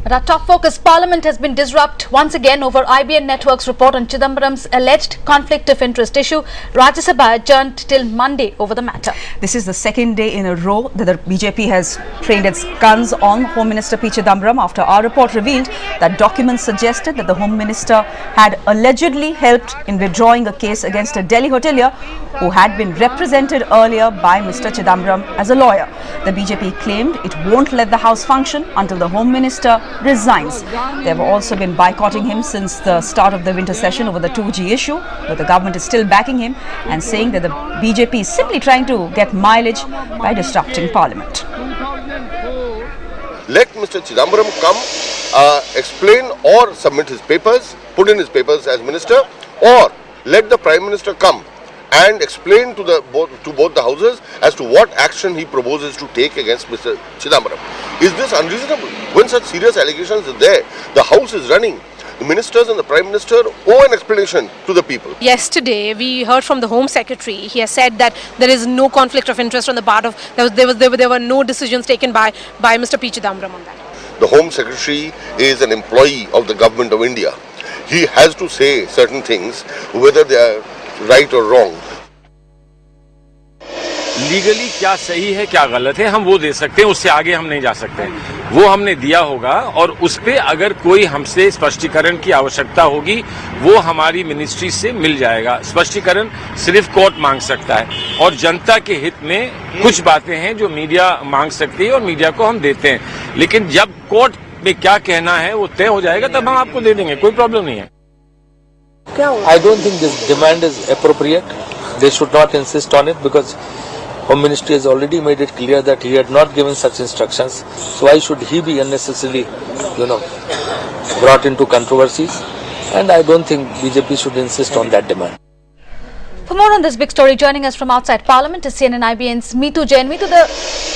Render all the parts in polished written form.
But our top focus, Parliament has been disrupted once again over IBN Network's report on Chidambaram's alleged conflict of interest issue. Rajya Sabha adjourned till Monday over the matter. This is the second day in a row that the BJP has trained its guns on Home Minister P. Chidambaram after our report revealed that documents suggested that the Home Minister had allegedly helped in withdrawing a case against a Delhi hotelier who had been represented earlier by Mr. Chidambaram as a lawyer. The BJP claimed it won't let the House function until the Home Minister resigns. They have also been boycotting him since the start of the winter session over the 2G issue, but the government is still backing him and saying that the BJP is simply trying to get mileage by disrupting Parliament. Let Mr. Chidambaram come, explain or submit his papers, put in his papers as minister, or let the Prime Minister come and explain to both the houses as to what action he proposes to take against Mr. Chidambaram. Is this unreasonable? When such serious allegations are there, the House is running. The ministers and the Prime Minister owe an explanation to the people. Yesterday, we heard from the Home Secretary. He has said that there is no conflict of interest on the part of, there were no decisions taken by Mr. P. Chidambaram on that. The Home Secretary is an employee of the Government of India. He has to say certain things, whether they are right or wrong. Legally क्या सही है क्या गलत है हम वो दे सकते हैं, उससे आगे हम नहीं जा सकते हैं। वो हमने दिया होगा और उस पे अगर कोई हमसे स्पष्टीकरण की आवश्यकता होगी वो हमारी मिनिस्ट्री से मिल जाएगा। स्पष्टीकरण सिर्फ कोर्ट मांग सकता है और जनता के हित में कुछ बातें हैं जो मीडिया मांग सकती है और मीडिया को हम देते हैं, लेकिन जब कोर्ट में क्या कहना है वो तय हो जाएगा तब हम आपको दे देंगे, कोई प्रॉब्लम नहीं है। I don't think this demand is appropriate. They should not insist on it because Home Ministry has already made it clear that he had not given such instructions. So why should he be unnecessarily, brought into controversies? And I don't think BJP should insist on that demand. For more on this big story, joining us from outside Parliament is CNN IBN's Meetu Jain. Meetu, the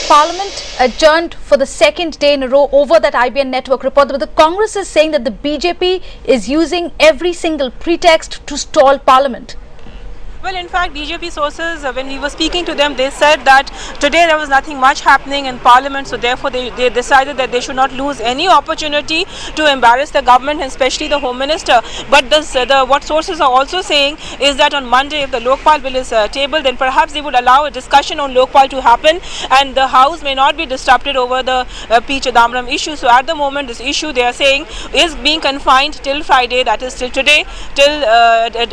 Parliament adjourned for the second day in a row over that IBN network report, but the Congress is saying that the BJP is using every single pretext to stall Parliament. Well, in fact, BJP sources, when we were speaking to them, they said that today there was nothing much happening in Parliament, so therefore they decided that they should not lose any opportunity to embarrass the government and especially the Home Minister. But what sources are also saying is that on Monday, if the Lokpal bill is tabled, then perhaps they would allow a discussion on Lokpal to happen and the House may not be disrupted over the P. Chidambaram issue. So at the moment, this issue, they are saying, is being confined till Friday, that is till today,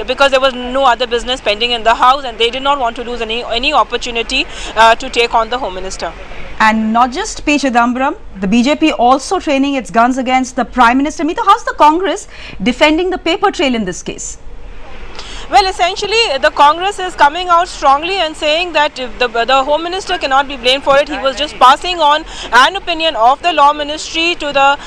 because there was no other business pending in the House and they did not want to lose any opportunity to take on the Home Minister. And not just P. Chidambaram, the BJP also training its guns against the Prime Minister. Meetu, how's the Congress defending the paper trail in this case? Well, essentially, the Congress is coming out strongly and saying that the Home Minister cannot be blamed for it. He was just passing on an opinion of the Law Ministry to the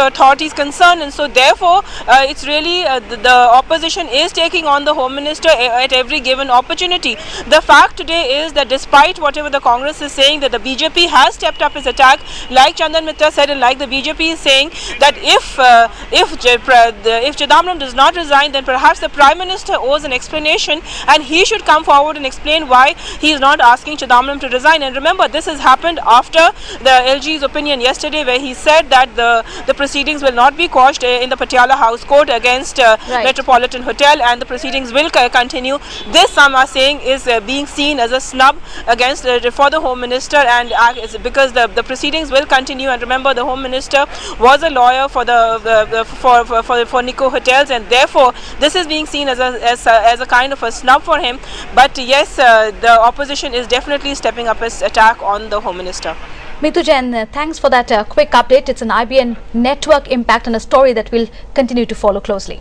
authorities concerned, and so therefore, it's really the opposition is taking on the Home Minister at every given opportunity. The fact today is that despite whatever the Congress is saying, that the BJP has stepped up its attack, like Chandan Mitra said, and like the BJP is saying that if Chidambaram does not resign, then perhaps the Prime Minister owes an explanation and he should come forward and explain why he is not asking Chidambaram to resign. And remember, this has happened after the LG's opinion yesterday where he said that the proceedings will not be quashed in the Patiala House Court against Metropolitan Hotel and the proceedings will continue. This, some are saying, is being seen as a snub against for the Home Minister, and because the proceedings will continue. And remember, the Home Minister was a lawyer for Nico Hotels, and therefore this is being seen as a kind of a snub for him. But yes, the opposition is definitely stepping up its attack on the Home Minister. Meetu Jain, thanks for that quick update. It's an IBN network impact and a story that we'll continue to follow closely.